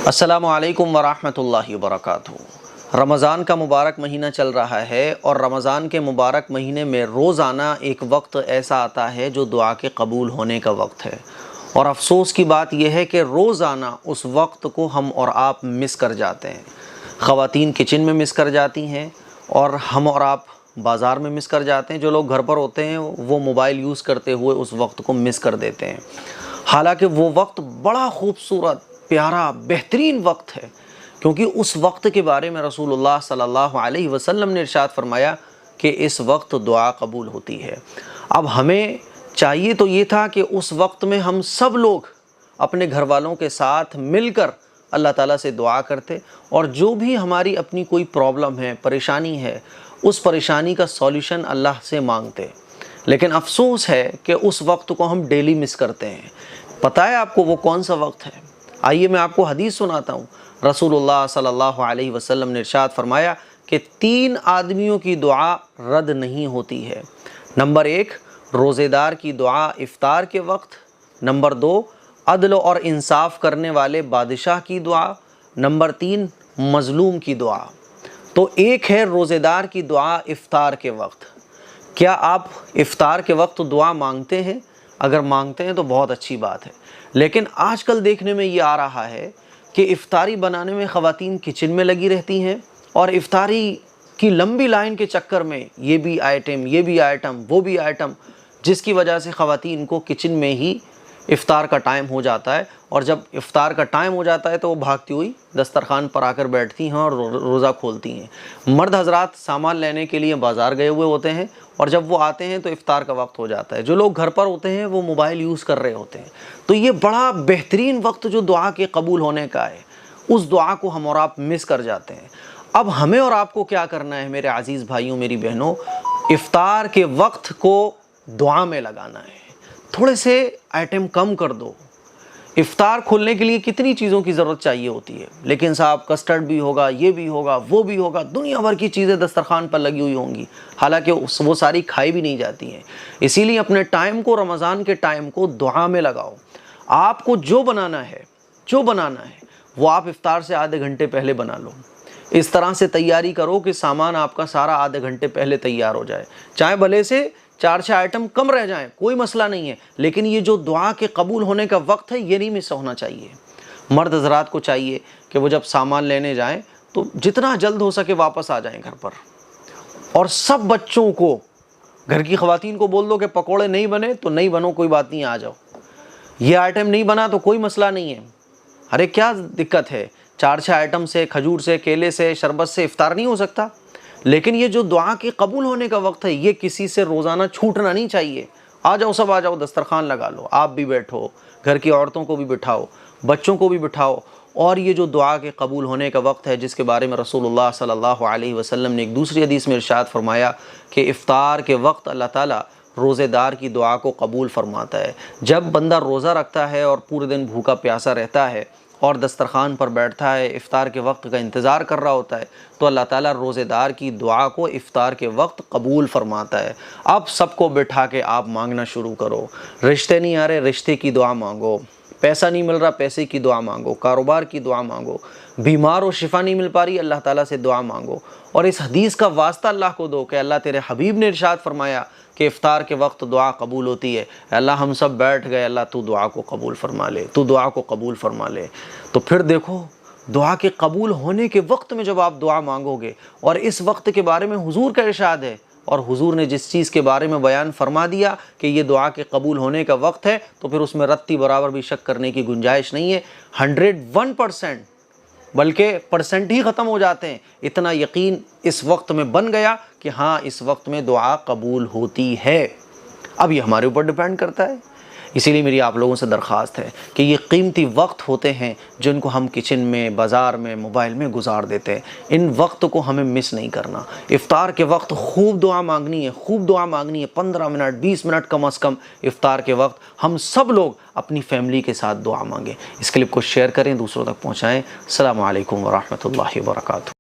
السلام علیکم ورحمۃ اللہ وبرکاتہ۔ رمضان کا مبارک مہینہ چل رہا ہے اور رمضان کے مبارک مہینے میں روزانہ ایک وقت ایسا آتا ہے جو دعا کے قبول ہونے کا وقت ہے، اور افسوس کی بات یہ ہے کہ روزانہ اس وقت کو ہم اور آپ مس کر جاتے ہیں۔ خواتین کچن میں مس کر جاتی ہیں اور ہم اور آپ بازار میں مس کر جاتے ہیں۔ جو لوگ گھر پر ہوتے ہیں وہ موبائل یوز کرتے ہوئے اس وقت کو مس کر دیتے ہیں، حالانکہ وہ وقت بڑا خوبصورت، پیارا، بہترین وقت ہے، کیونکہ اس وقت کے بارے میں رسول اللہ صلی اللہ علیہ وسلم نے ارشاد فرمایا کہ اس وقت دعا قبول ہوتی ہے۔ اب ہمیں چاہیے تو یہ تھا کہ اس وقت میں ہم سب لوگ اپنے گھر والوں کے ساتھ مل کر اللہ تعالیٰ سے دعا کرتے، اور جو بھی ہماری اپنی کوئی پرابلم ہے، پریشانی ہے، اس پریشانی کا سولیوشن اللہ سے مانگتے۔ لیکن افسوس ہے کہ اس وقت کو ہم ڈیلی مس کرتے ہیں۔ پتہ ہے آپ کو وہ کون سا وقت ہے؟ آئیے میں آپ کو حدیث سناتا ہوں۔ رسول اللہ صلی اللہ علیہ وسلم نے ارشاد فرمایا کہ 3 آدمیوں کی دعا رد نہیں ہوتی ہے۔ نمبر 1، روزے دار کی دعا افطار کے وقت۔ نمبر 2، عدل اور انصاف کرنے والے بادشاہ کی دعا۔ نمبر 3، مظلوم کی دعا۔ تو ایک ہے روزے دار کی دعا افطار کے وقت۔ کیا آپ افطار کے وقت دعا مانگتے ہیں؟ اگر مانگتے ہیں تو بہت اچھی بات ہے، لیکن آج کل دیکھنے میں یہ آ رہا ہے کہ افطاری بنانے میں خواتین کچن میں لگی رہتی ہیں، اور افطاری کی لمبی لائن کے چکر میں یہ بھی آئٹم، یہ بھی آئٹم، وہ بھی آئٹم، جس کی وجہ سے خواتین کو کچن میں ہی افطار کا ٹائم ہو جاتا ہے، اور جب افطار کا ٹائم ہو جاتا ہے تو وہ بھاگتی ہوئی دسترخوان پر آ کر بیٹھتی ہیں اور روزہ کھولتی ہیں۔ مرد حضرات سامان لینے کے لیے بازار گئے ہوئے ہوتے ہیں، اور جب وہ آتے ہیں تو افطار کا وقت ہو جاتا ہے۔ جو لوگ گھر پر ہوتے ہیں وہ موبائل یوز کر رہے ہوتے ہیں۔ تو یہ بڑا بہترین وقت جو دعا کے قبول ہونے کا ہے، اس دعا کو ہم اور آپ مس کر جاتے ہیں۔ اب ہمیں اور آپ کو کیا کرنا ہے میرے عزیز بھائیوں، میری بہنوں؟ افطار کے وقت کو دعا میں لگانا ہے۔ تھوڑے سے آئٹم کم کر دو۔ افطار کھولنے کے لیے کتنی چیزوں کی ضرورت چاہیے ہوتی ہے، لیکن صاحب کسٹرڈ بھی ہوگا، یہ بھی ہوگا، وہ بھی ہوگا، دنیا بھر کی چیزیں دسترخوان پر لگی ہوئی ہوں گی، حالانکہ وہ ساری کھائی بھی نہیں جاتی ہیں۔ اسی لیے اپنے ٹائم کو، رمضان کے ٹائم کو دعا میں لگاؤ۔ آپ کو جو بنانا ہے وہ آپ افطار سے آدھے گھنٹے پہلے بنا لو۔ اس طرح سے تیاری کرو کہ سامان آپ کا سارا آدھے گھنٹے پہلے تیار ہو جائے، چاہے بھلے سے 4 آئٹم کم رہ جائیں، کوئی مسئلہ نہیں ہے، لیکن یہ جو دعا کے قبول ہونے کا وقت ہے یہ نہیں مس ہونا چاہیے۔ مرد حضرات کو چاہیے کہ وہ جب سامان لینے جائیں تو جتنا جلد ہو سکے واپس آ جائیں گھر پر، اور سب بچوں کو، گھر کی خواتین کو بول دو کہ پکوڑے نہیں بنے تو نہیں بنو، کوئی بات نہیں، آ جاؤ۔ یہ آئٹم نہیں بنا تو کوئی مسئلہ نہیں ہے، ارے کیا دقت ہے؟ 4 آئٹم سے، کھجور سے، کیلے سے، شربت سے افطار نہیں ہو سکتا؟ لیکن یہ جو دعا کے قبول ہونے کا وقت ہے یہ کسی سے روزانہ چھوٹنا نہیں چاہیے۔ آ جاؤ، سب آ جاؤ، دسترخوان لگا لو، آپ بھی بیٹھو، گھر کی عورتوں کو بھی بٹھاؤ، بچوں کو بھی بٹھاؤ، اور یہ جو دعا کے قبول ہونے کا وقت ہے جس کے بارے میں رسول اللہ صلی اللہ علیہ وسلم نے ایک دوسری حدیث میں ارشاد فرمایا کہ افطار کے وقت اللہ تعالیٰ روزے دار کی دعا کو قبول فرماتا ہے۔ جب بندہ روزہ رکھتا ہے اور پورے دن بھوکا پیاسا رہتا ہے اور دسترخوان پر بیٹھتا ہے، افطار کے وقت کا انتظار کر رہا ہوتا ہے، تو اللہ تعالیٰ روزے دار کی دعا کو افطار کے وقت قبول فرماتا ہے۔ اب سب کو بٹھا کے آپ مانگنا شروع کرو۔ رشتے نہیں آ رہے، رشتے کی دعا مانگو۔ پیسہ نہیں مل رہا، پیسے کی دعا مانگو۔ کاروبار کی دعا مانگو۔ بیمار و شفا نہیں مل پا رہی، اللہ تعالیٰ سے دعا مانگو، اور اس حدیث کا واسطہ اللہ کو دو کہ اللہ تیرے حبیب نے ارشاد فرمایا کہ افطار کے وقت دعا قبول ہوتی ہے۔ اللہ ہم سب بیٹھ گئے، اللہ تو دعا کو قبول فرما لے، تو دعا کو قبول فرما لے۔ تو پھر دیکھو، دعا کے قبول ہونے کے وقت میں جب آپ دعا مانگو گے، اور اس وقت کے بارے میں حضور کا ارشاد ہے، اور حضور نے جس چیز کے بارے میں بیان فرما دیا کہ یہ دعا کے قبول ہونے کا وقت ہے، تو پھر اس میں رتی برابر بھی شک کرنے کی گنجائش نہیں ہے۔ 101%، بلکہ پرسنٹ ہی ختم ہو جاتے ہیں، اتنا یقین اس وقت میں بن گیا کہ ہاں اس وقت میں دعا قبول ہوتی ہے۔ اب یہ ہمارے اوپر ڈیپینڈ کرتا ہے۔ اسی لیے میری آپ لوگوں سے درخواست ہے کہ یہ قیمتی وقت ہوتے ہیں جن کو ہم کچن میں، بازار میں، موبائل میں گزار دیتے ہیں، ان وقت کو ہمیں مس نہیں کرنا۔ افطار کے وقت خوب دعا مانگنی ہے، خوب دعا مانگنی ہے، 15 منٹ، 20 منٹ کم از کم افطار کے وقت ہم سب لوگ اپنی فیملی کے ساتھ دعا مانگیں۔ اس کلپ کو شیئر کریں، دوسروں تک پہنچائیں۔ السلام علیکم ورحمۃ اللہ وبرکاتہ۔